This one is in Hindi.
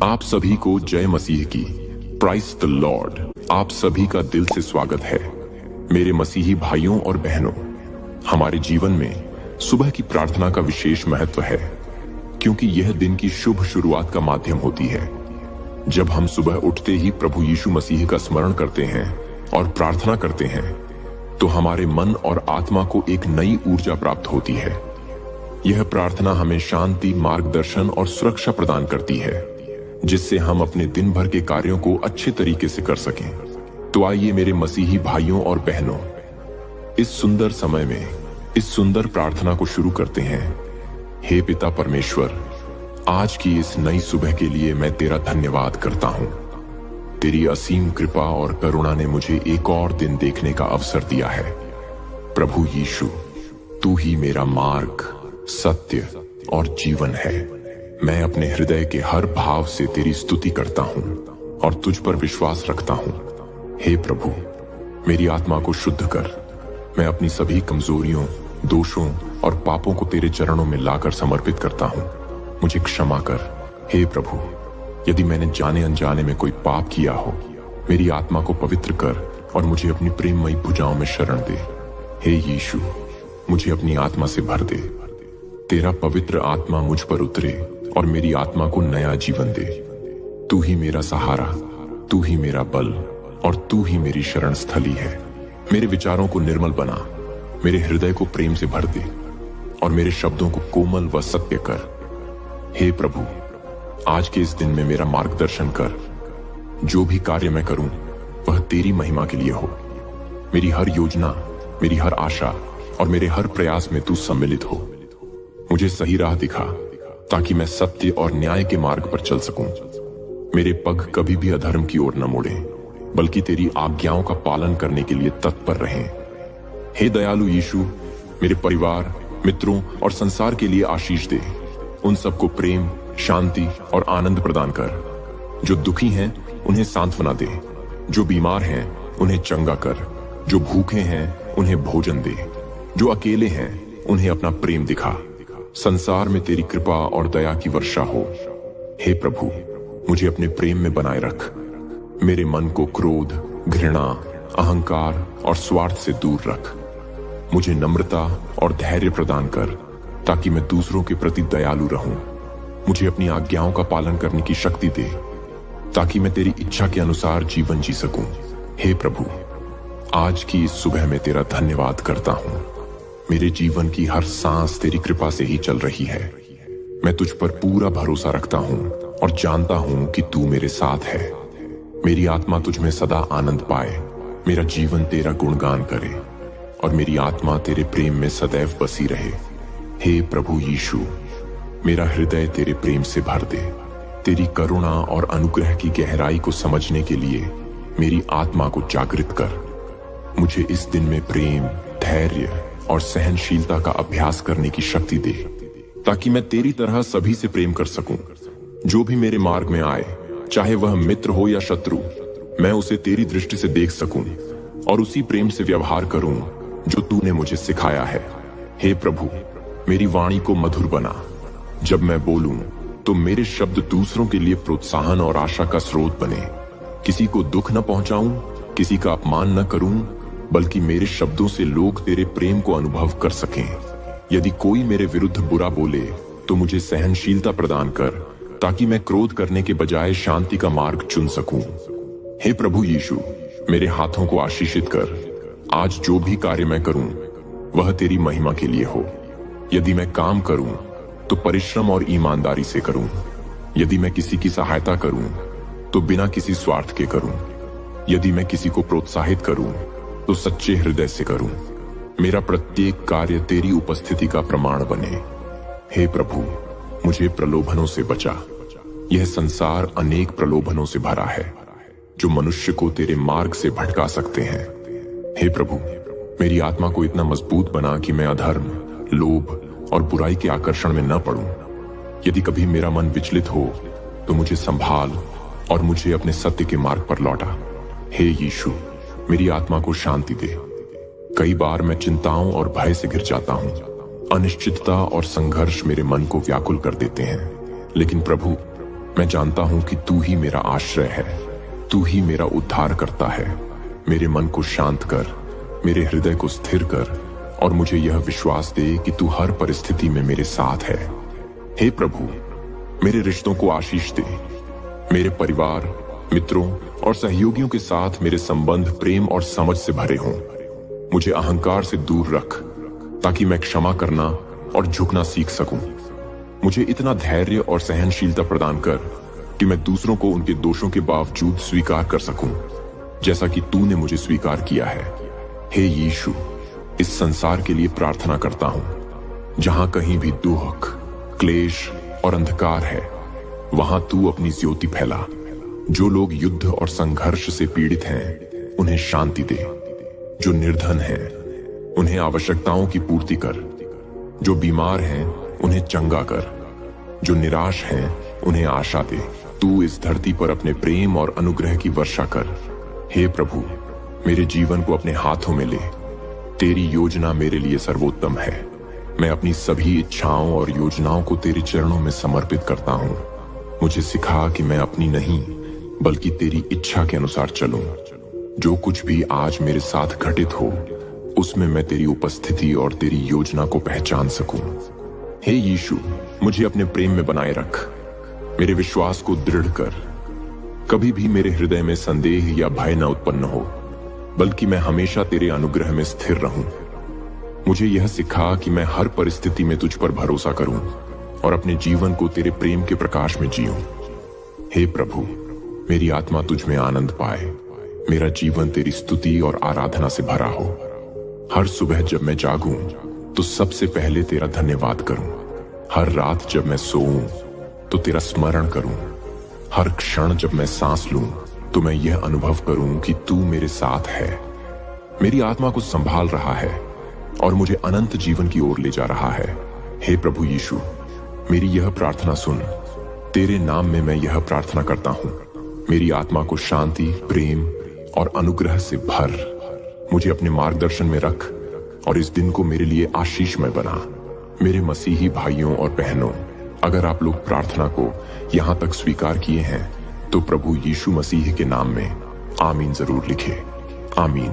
आप सभी को जय मसीह की। Praise the lord. आप सभी का दिल से स्वागत है। मेरे मसीही भाइयों और बहनों, हमारे जीवन में सुबह की प्रार्थना का विशेष महत्व है, क्योंकि यह दिन की शुभ शुरुआत का माध्यम होती है। जब हम सुबह उठते ही प्रभु यीशु मसीह का स्मरण करते हैं और प्रार्थना करते हैं, तो हमारे मन और आत्मा को एक नई ऊर्जा प्राप्त होती है। यह प्रार्थना हमें शांति, मार्गदर्शन और सुरक्षा प्रदान करती है, जिससे हम अपने दिन भर के कार्यों को अच्छे तरीके से कर सकें। तो आइए मेरे मसीही भाइयों और बहनों, इस सुंदर समय में इस सुंदर प्रार्थना को शुरू करते हैं। हे पिता परमेश्वर, आज की इस नई सुबह के लिए मैं तेरा धन्यवाद करता हूं। तेरी असीम कृपा और करुणा ने मुझे एक और दिन देखने का अवसर दिया है। प्रभु यीशु, तू ही मेरा मार्ग, सत्य और जीवन है। मैं अपने हृदय के हर भाव से तेरी स्तुति करता हूं और तुझ पर विश्वास रखता हूं। हे प्रभु, मेरी आत्मा को शुद्ध कर। मैं अपनी सभी कमजोरियों, दोषों और पापों को तेरे चरणों में लाकर समर्पित करता हूं। मुझे क्षमा कर। हे प्रभु, यदि मैंने जाने अनजाने में कोई पाप किया हो, मेरी आत्मा को पवित्र कर और मुझे अपनी प्रेममयी भुजाओं में शरण दे। हे यीशु, मुझे अपनी आत्मा से भर दे। तेरा पवित्र आत्मा मुझ पर उतरे और मेरी आत्मा को नया जीवन दे। तू ही मेरा सहारा, तू ही मेरा बल और तू ही मेरी शरण स्थली है। मेरे विचारों को निर्मल बना, मेरे हृदय को प्रेम से भर दे और मेरे शब्दों को कोमल व सत्य कर। हे प्रभु, आज के इस दिन में मेरा मार्गदर्शन कर। जो भी कार्य मैं करूं, वह तेरी महिमा के लिए हो। मेरी हर योजना, मेरी हर आशा और मेरे हर प्रयास में तू सम्मिलित हो। मुझे सही राह दिखा, ताकि मैं सत्य और न्याय के मार्ग पर चल सकूं। मेरे पग कभी भी अधर्म की ओर न मुड़े, बल्कि तेरी आज्ञाओं का पालन करने के लिए तत्पर रहें। हे दयालु यीशु, मेरे परिवार, मित्रों और संसार के लिए आशीष दे। उन सबको प्रेम, शांति और आनंद प्रदान कर। जो दुखी हैं, उन्हें सांत्वना दे। जो बीमार हैं, उन्हें चंगा कर। जो भूखे हैं, उन्हें भोजन दे। जो अकेले हैं, उन्हें अपना प्रेम दिखा। संसार में तेरी कृपा और दया की वर्षा हो। हे प्रभु, मुझे अपने प्रेम में बनाए रख। मेरे मन को क्रोध, घृणा, अहंकार और स्वार्थ से दूर रख। मुझे नम्रता और धैर्य प्रदान कर, ताकि मैं दूसरों के प्रति दयालु रहूं। मुझे अपनी आज्ञाओं का पालन करने की शक्ति दे, ताकि मैं तेरी इच्छा के अनुसार जीवन जी सकूं। हे प्रभु, आज की इस सुबह में तेरा धन्यवाद करता हूं। मेरे जीवन की हर सांस तेरी कृपा से ही चल रही है। मैं तुझ पर पूरा भरोसा रखता हूं और जानता हूं कि तू मेरे साथ है। मेरी आत्मा तुझ में सदा आनंद पाए। मेरा जीवन तेरा गुणगान करे और मेरी आत्मा तेरे प्रेम में सदैव बसी रहे। हे प्रभु यीशु, मेरा हृदय तेरे प्रेम से भर दे। तेरी करुणा और अनुग्रह की गहराई को समझने के लिए मेरी आत्मा को जागृत कर। मुझे इस दिन में प्रेम, धैर्य और सहनशीलता का अभ्यास करने की शक्ति दे, ताकि मैं तेरी तरह सभी से प्रेम कर सकूं। जो भी मेरे मार्ग में आए, चाहे वह मित्र हो या शत्रु, मैं उसे तेरी दृष्टि से देख सकूं और उसी प्रेम से व्यवहार करूं जो तूने मुझे सिखाया है। हे प्रभु, मेरी वाणी को मधुर बना। जब मैं बोलूं, तो मेरे शब्द दूसरों के लिए प्रोत्साहन और आशा का स्रोत बने। किसी को दुख न पहुंचाऊं, किसी का अपमान न करूं, बल्कि मेरे शब्दों से लोग तेरे प्रेम को अनुभव कर सकें। यदि कोई मेरे विरुद्ध बुरा बोले, तो मुझे सहनशीलता प्रदान कर, ताकि मैं क्रोध करने के बजाय शांति का मार्ग चुन सकूं। हे प्रभु यीशु, मेरे हाथों को आशीषित कर। आज जो भी कार्य मैं करूं, वह तेरी महिमा के लिए हो। यदि मैं काम करूं, तो परिश्रम और ईमानदारी से करूं। यदि मैं किसी की सहायता करूं, तो बिना किसी स्वार्थ के करूं। यदि मैं किसी को प्रोत्साहित करूं, तो सच्चे हृदय से करूं। मेरा प्रत्येक कार्य तेरी उपस्थिति का प्रमाण बने। हे प्रभु, मुझे प्रलोभनों से बचा। यह संसार अनेक प्रलोभनों से भरा है, जो मनुष्य को तेरे मार्ग से भटका सकते हैं। हे प्रभु, मेरी आत्मा को इतना मजबूत बना कि मैं अधर्म, लोभ और बुराई के आकर्षण में न पड़ूं। यदि कभी मेरा मन विचलित हो, तो मुझे संभाल और मुझे अपने सत्य के मार्ग पर लौटा। हे यीशु, मेरी आत्मा को शांति दे। कई बार मैं चिंताओं और भय से घिर जाता हूं। अनिश्चितता और संघर्ष मेरे मन को व्याकुल कर देते हैं। लेकिन प्रभु, मैं जानता हूं कि तू ही मेरा आश्रय है, तू ही मेरा उद्धार करता है। मेरे मन को शांत कर, मेरे हृदय को स्थिर कर और मुझे यह विश्वास दे कि तू हर परिस्थिति में मेरे साथ है। हे प्रभु, मेरे रिश्तों को आशीष दे। मेरे परिवार, मित्रों और सहयोगियों के साथ मेरे संबंध प्रेम और समझ से भरे हों। मुझे अहंकार से दूर रख ताकि मैं क्षमा करना और झुकना सीख सकूं। मुझे इतना धैर्य और सहनशीलता प्रदान कर कि मैं दूसरों को उनके दोषों के बावजूद स्वीकार कर सकूं, जैसा कि तूने मुझे स्वीकार किया है। हे यीशु, इस संसार के लिए प्रार्थना करता हूं। जहां कहीं भी दुख, क्लेश और अंधकार है, वहां तू अपनी ज्योति फैला। जो लोग युद्ध और संघर्ष से पीड़ित हैं, उन्हें शांति दे। जो निर्धन हैं, उन्हें आवश्यकताओं की पूर्ति कर। जो बीमार हैं, उन्हें चंगा कर। जो निराश हैं, उन्हें आशा दे। तू इस धरती पर अपने प्रेम और अनुग्रह की वर्षा कर। हे प्रभु, मेरे जीवन को अपने हाथों में ले। तेरी योजना मेरे लिए सर्वोत्तम है। मैं अपनी सभी इच्छाओं और योजनाओं को तेरे चरणों में समर्पित करता हूं। मुझे सिखा कि मैं अपनी नहीं बल्कि तेरी इच्छा के अनुसार चलूं। जो कुछ भी आज मेरे साथ घटित हो, उसमें मैं तेरी उपस्थिति और तेरी योजना को पहचान सकूं। हे यीशु, मुझे अपने प्रेम में बनाए रख। मेरे विश्वास को दृढ़ कर। कभी भी मेरे हृदय में संदेह या भय न उत्पन्न हो, बल्कि मैं हमेशा तेरे अनुग्रह में स्थिर रहूं। मुझे यह सिखा कि मैं हर परिस्थिति में तुझ पर भरोसा करूं और अपने जीवन को तेरे प्रेम के प्रकाश में जीऊं। हे प्रभु, मेरी आत्मा तुझ में आनंद पाए। मेरा जीवन तेरी स्तुति और आराधना से भरा हो। हर सुबह जब मैं जागूं तो सबसे पहले तेरा धन्यवाद करूं। हर रात जब मैं सोऊं तो तेरा स्मरण करूं। हर क्षण जब मैं सांस लूं तो मैं यह अनुभव करूं कि तू मेरे साथ है, मेरी आत्मा को संभाल रहा है और मुझे अनंत जीवन की ओर ले जा रहा है। हे प्रभु यीशु, मेरी यह प्रार्थना सुन। तेरे नाम में मैं यह प्रार्थना करता हूं। मेरी आत्मा को शांति, प्रेम और अनुग्रह से भर। मुझे अपने मार्गदर्शन में रख और इस दिन को मेरे लिए आशीषमय बना। मेरे मसीही भाइयों और बहनों, अगर आप लोग प्रार्थना को यहां तक स्वीकार किए हैं तो प्रभु यीशु मसीह के नाम में आमीन जरूर लिखें। आमीन।